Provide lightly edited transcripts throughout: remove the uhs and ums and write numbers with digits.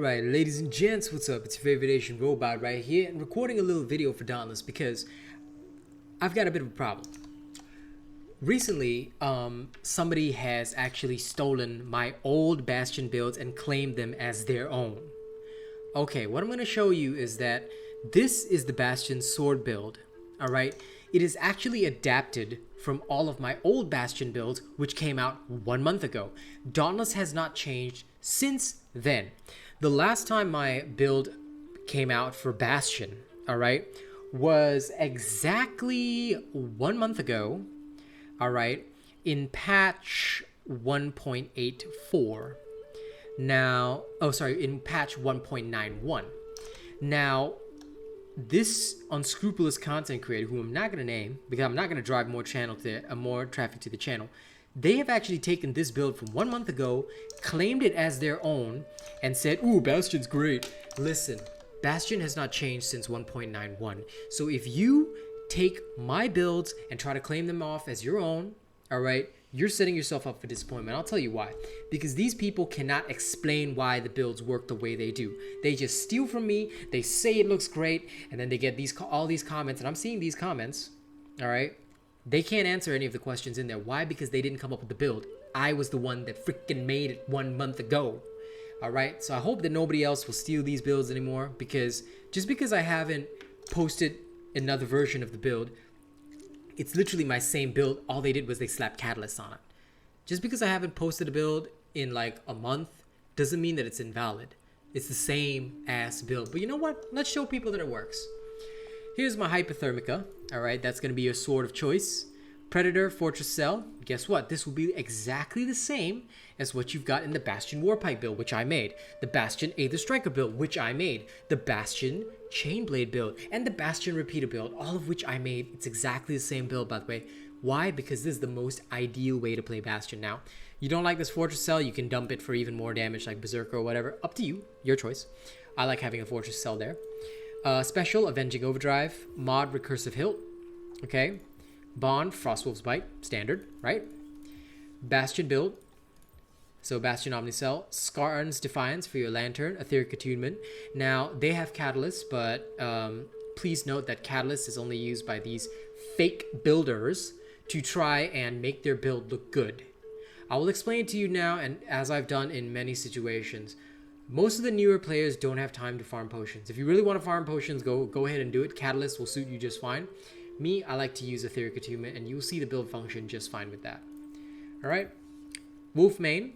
Alright, ladies and gents, what's up? It's your favorite Asian robot right here, and recording a little video for Dauntless because I've got a bit of a problem. Recently, somebody has actually stolen my old Bastion builds and claimed them as their own. Okay, what I'm going to show you is that this is the Bastion sword build, alright? It is actually adapted from all of my old Bastion builds, which came out 1 month ago. Dauntless has not changed since then. The last time my build came out for Bastion, alright, was exactly 1 month ago, alright, in patch 1.84. Now, in patch 1.91. Now, this unscrupulous content creator, who I'm not going to name, because I'm not going to drive more traffic to the channel, they have actually taken this build from 1 month ago, claimed it as their own, and said, ooh, Bastion's great. Listen, Bastion has not changed since 1.91. So if you take my builds and try to claim them off as your own, alright, you're setting yourself up for disappointment. I'll tell you why. Because these people cannot explain why the builds work the way they do. They just steal from me, they say it looks great, and then they get all these comments, and I'm seeing these comments, alright? They can't answer any of the questions in there. Why? Because they didn't come up with the build. I was the one that freaking made it 1 month ago. Alright, so I hope that nobody else will steal these builds anymore, because just because I haven't posted another version of the build, it's literally my same build. All they did was they slapped catalyst on it. Just because I haven't posted a build in like a month doesn't mean that it's invalid. It's the same ass build. But you know what? Let's show people that it works. Here's my Hypothermica. Alright, that's going to be your sword of choice. Predator, Fortress Cell. Guess what? This will be exactly the same as what you've got in the Bastion Warpike build, which I made. The Bastion Aether Striker build, which I made. The Bastion Chainblade build. And the Bastion Repeater build, all of which I made. It's exactly the same build, by the way. Why? Because this is the most ideal way to play Bastion. Now, you don't like this Fortress Cell, you can dump it for even more damage like Berserker or whatever. Up to you. Your choice. I like having a Fortress Cell there. Special, Avenging Overdrive. Mod, Recursive Hilt. Okay. Bond, Frostwulf's Bite. Standard, right? Bastion build. So Bastion Omnicell. Skarn's Defiance for your Lantern. Etheric Attunement. Now, they have Catalyst, but please note that Catalyst is only used by these fake builders to try and make their build look good. I will explain it to you now, and as I've done in many situations, most of the newer players don't have time to farm potions. If you really want to farm potions, go ahead and do it. Catalyst will suit you just fine. Me, I like to use Etheric Attunement, and you'll see the build function just fine with that. Alright. Wolf Mane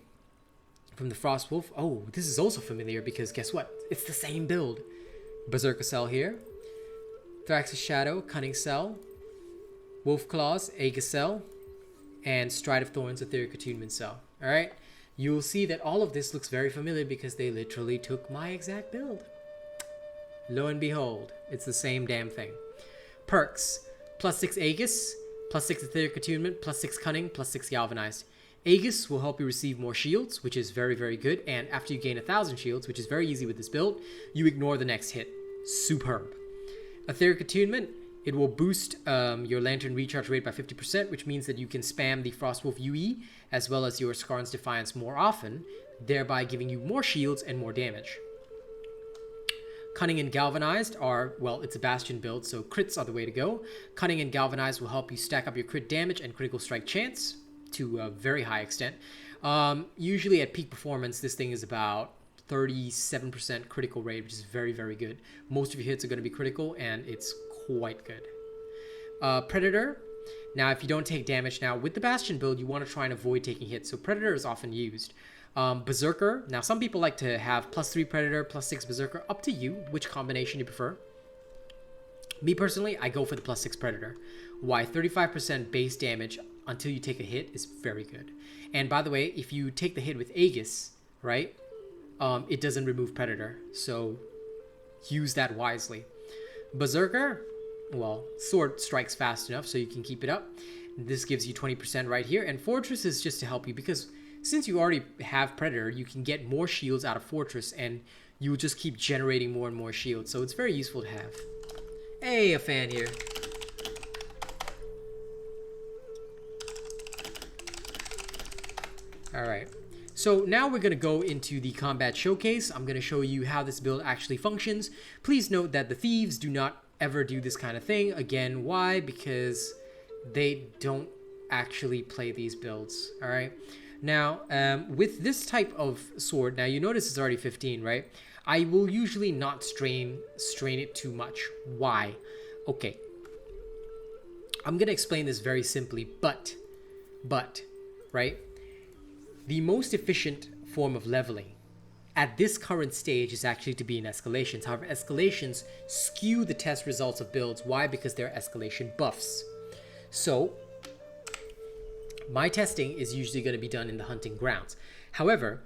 from the Frostwulf. Oh, this is also familiar because guess what? It's the same build. Berserker Cell here. Thrax's Shadow, Cunning Cell. Wolf Claws, Aegis Cell. And Stride of Thorns, Etheric Attunement Cell. Alright. You'll see that all of this looks very familiar because they literally took my exact build. Lo and behold, it's the same damn thing. Perks. +6 Aegis, +6 Etheric Attunement, +6 Cunning, +6 Galvanized. Aegis will help you receive more shields, which is very, very good. And after you gain 1,000 shields, which is very easy with this build, you ignore the next hit. Superb. Etheric Attunement, it will boost your Lantern recharge rate by 50%, which means that you can spam the Frostwulf UE as well as your Skarn's Defiance more often, thereby giving you more shields and more damage. Cunning and Galvanized are, well, it's a Bastion build, so crits are the way to go. Cunning and Galvanized will help you stack up your crit damage and critical strike chance to a very high extent. Usually at peak performance, this thing is about 37% critical rate, which is very, very good. Most of your hits are going to be critical, and it's quite good. Predator. Now, if you don't take damage now, with the Bastion build, you want to try and avoid taking hits, so Predator is often used. Berserker. Now, some people like to have +3 Predator, +6 Berserker. Up to you, which combination you prefer. Me personally, I go for the +6 Predator. Why? 35% base damage until you take a hit is very good. And by the way, if you take the hit with Aegis, right, it doesn't remove Predator. So use that wisely. Berserker, well, sword strikes fast enough so you can keep it up. This gives you 20% right here. And Fortress is just to help you because since you already have Predator, you can get more shields out of Fortress and you will just keep generating more and more shields. So it's very useful to have. Hey, a fan here. Alright. So now we're going to go into the combat showcase. I'm going to show you how this build actually functions. Please note that the thieves do not ever do this kind of thing. Again, why? Because they don't actually play these builds. All right. Now, with this type of sword, now you notice it's already 15, right? I will usually not strain it too much. Why? Okay. I'm going to explain this very simply, but, right? The most efficient form of leveling at this current stage is actually to be in escalations. However, escalations skew the test results of builds. Why? Because they're escalation buffs. So, my testing is usually going to be done in the hunting grounds. However,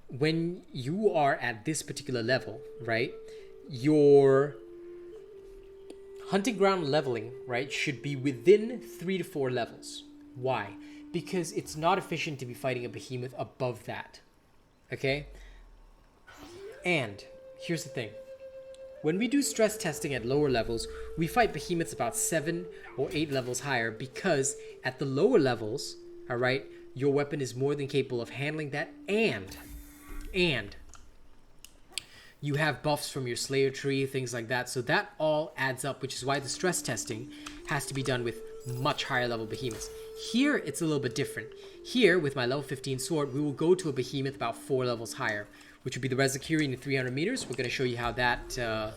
when you are at this particular level, right, your hunting ground leveling, right, should be within 3 to 4 levels. Why? Because it's not efficient to be fighting a behemoth above that. Okay? And here's the thing. When we do stress testing at lower levels, we fight behemoths about 7 or 8 levels higher because at the lower levels, all right, your weapon is more than capable of handling that, and you have buffs from your Slayer tree, things like that. So that all adds up, which is why the stress testing has to be done with much higher level behemoths. Here, it's a little bit different. Here, with my level 15 sword, we will go to a behemoth about 4 levels higher, which would be the Rezakiri in 300 meters. We're going to show you how that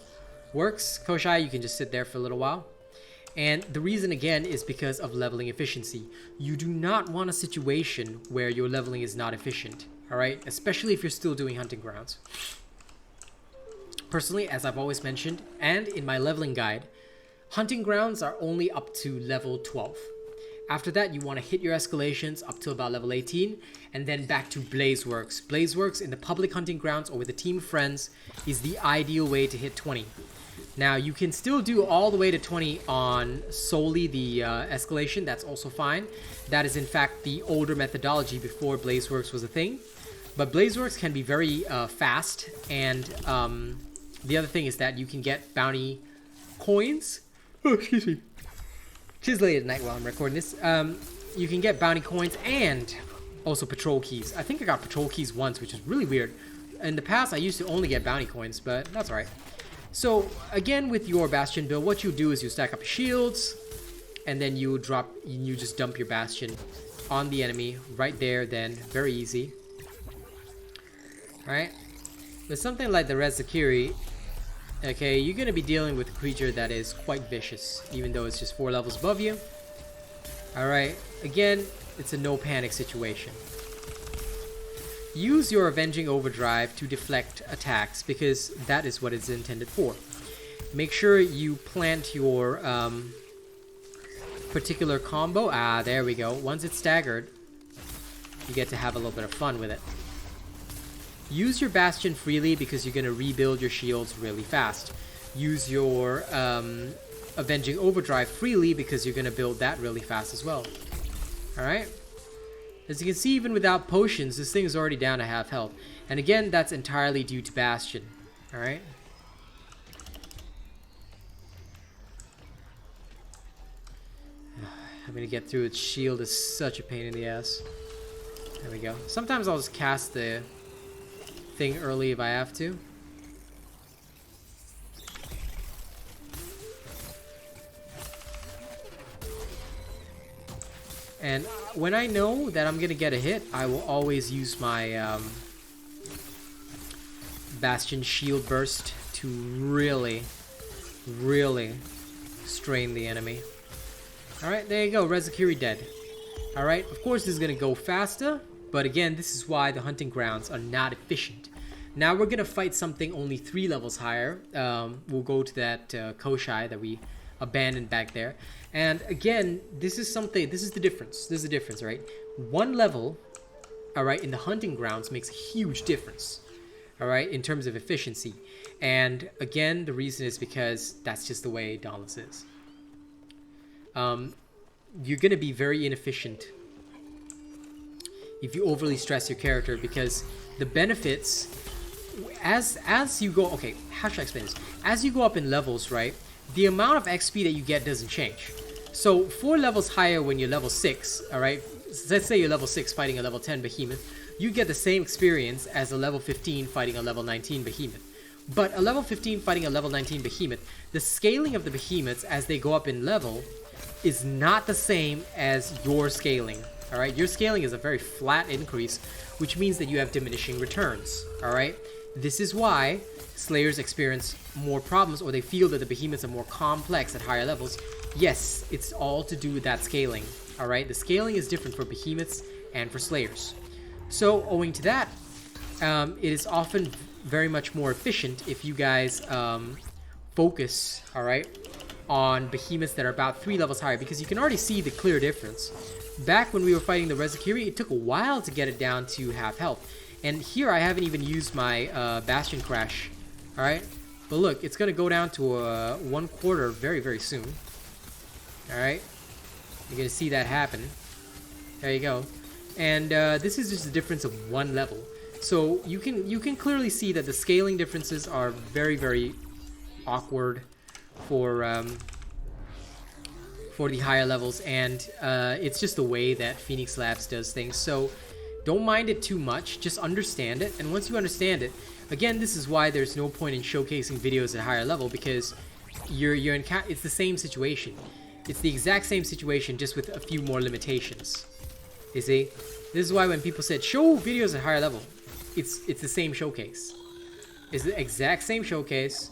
works. Koshai, you can just sit there for a little while. And the reason, again, is because of leveling efficiency. You do not want a situation where your leveling is not efficient, all right? Especially if you're still doing hunting grounds. Personally, as I've always mentioned, and in my leveling guide, hunting grounds are only up to level 12. After that, you want to hit your escalations up to about level 18, and then back to Blazeworks. Blazeworks in the public hunting grounds or with a team of friends is the ideal way to hit 20. Now, you can still do all the way to 20 on solely the escalation. That's also fine. That is, in fact, the older methodology before Blazeworks was a thing. But Blazeworks can be very fast, and the other thing is that you can get bounty coins. Oh, excuse me. It's late at night while I'm recording this. You can get bounty coins and also patrol keys. I think I got patrol keys once, which is really weird. In the past, I used to only get bounty coins, but that's alright. So, again, with your Bastion build, what you do is you stack up your shields, and then you just dump your Bastion on the enemy right there, then. Very easy. Alright? With something like the Rezakiri, okay, you're going to be dealing with a creature that is quite vicious, even though it's just 4 levels above you. Alright, again, it's a no panic situation. Use your Avenging Overdrive to deflect attacks, because that is what it's intended for. Make sure you plant your particular combo. Ah, there we go. Once it's staggered, you get to have a little bit of fun with it. Use your Bastion freely because you're going to rebuild your shields really fast. Use your Avenging Overdrive freely because you're going to build that really fast as well. Alright? As you can see, even without potions, this thing is already down to half health. And again, that's entirely due to Bastion. Alright? Having to get through its shield is such a pain in the ass. There we go. Sometimes I'll just cast the thing early if I have to. And when I know that I'm gonna get a hit, I will always use my Bastion Shield Burst to really strain the enemy. Alright, there you go, Rezakiri dead. Alright, of course this is gonna go faster, but again, this is why the hunting grounds are not efficient. Now we're gonna fight something only 3 levels higher. We'll go to that Koshai that we abandoned back there. And again, this is the difference. This is the difference, right? 1 level, alright, in the hunting grounds makes a huge difference, alright, in terms of efficiency. And again, the reason is because that's just the way Dauntless is. You're gonna be very inefficient if you overly stress your character, because the benefits, as you go, okay, how should I explain this? As you go up in levels, right, the amount of XP that you get doesn't change. So 4 levels higher when you're level 6, alright, let's say you're level 6 fighting a level 10 behemoth, you get the same experience as a level 15 fighting a level 19 behemoth. But a level 15 fighting a level 19 behemoth, the scaling of the behemoths as they go up in level is not the same as your scaling. Alright, your scaling is a very flat increase, which means that you have diminishing returns. Alright, this is why Slayers experience more problems, or they feel that the behemoths are more complex at higher levels. Yes, it's all to do with that scaling. Alright, the scaling is different for behemoths and for Slayers. So, owing to that, it is often very much more efficient if you guys focus, alright, on behemoths that are about 3 levels higher, because you can already see the clear difference. Back when we were fighting the Rezakiri, it took a while to get it down to half health. And here I haven't even used my Bastion crash, alright? But look, it's going to go down to 1/4 very, very soon. Alright? You're going to see that happen. There you go. And this is just a difference of 1 level. So you can clearly see that the scaling differences are very, very awkward for the higher levels, and it's just the way that Phoenix Labs does things. So don't mind it too much, just understand it, and once you understand it, again, this is why there's no point in showcasing videos at higher level, because it's the same situation. It's the exact same situation, just with a few more limitations. You see, this is why when people said show videos at higher level, it's the same showcase. It's the exact same showcase.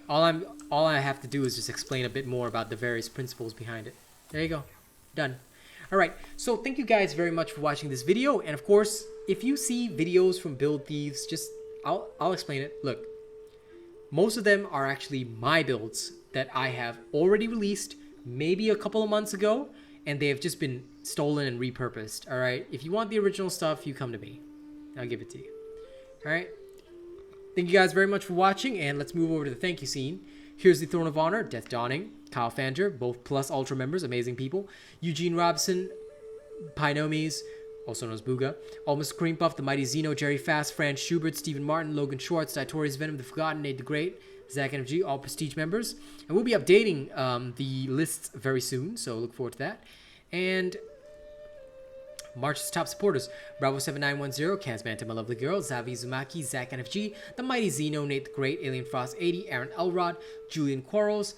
All I have to do is just explain a bit more about the various principles behind it. There you go. Done. Alright, so thank you guys very much for watching this video. And of course, if you see videos from Build Thieves, just I'll explain it. Look, most of them are actually my builds that I have already released maybe a couple of months ago, and they have just been stolen and repurposed. Alright, if you want the original stuff, you come to me. I'll give it to you. Alright, thank you guys very much for watching, and let's move over to the thank you scene. Here's the Throne of Honor, Death Dawning, Kyle Fanter, both Plus Ultra members, amazing people. Eugene Robson, Pinomies, also known as Booga. Almost Cream Puff, The Mighty Zeno, Jerry Fast, Fran Schubert, Stephen Martin, Logan Schwartz, Ditorius Venom, The Forgotten, Nate the Great, Zach NFG, all Prestige members. And we'll be updating the lists very soon, so look forward to that. And March's top supporters: Bravo7910, Kazmanta, My Lovely Girl, Zavi Zumaki, Zach NFG, The Mighty Zeno, Nate the Great, Alien Frost 80, Aaron Elrod, Julian Quarles,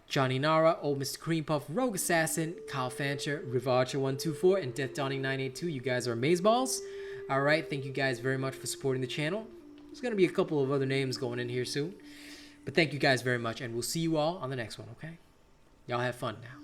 Johnny Nara, Old Mr. Cream Puff, Rogue Assassin, Kyle Fancher, Rivarcher124, and Death Dawning 982. You guys are amazeballs. Alright, thank you guys very much for supporting the channel. There's going to be a couple of other names going in here soon. But thank you guys very much, and we'll see you all on the next one, okay? Y'all have fun now.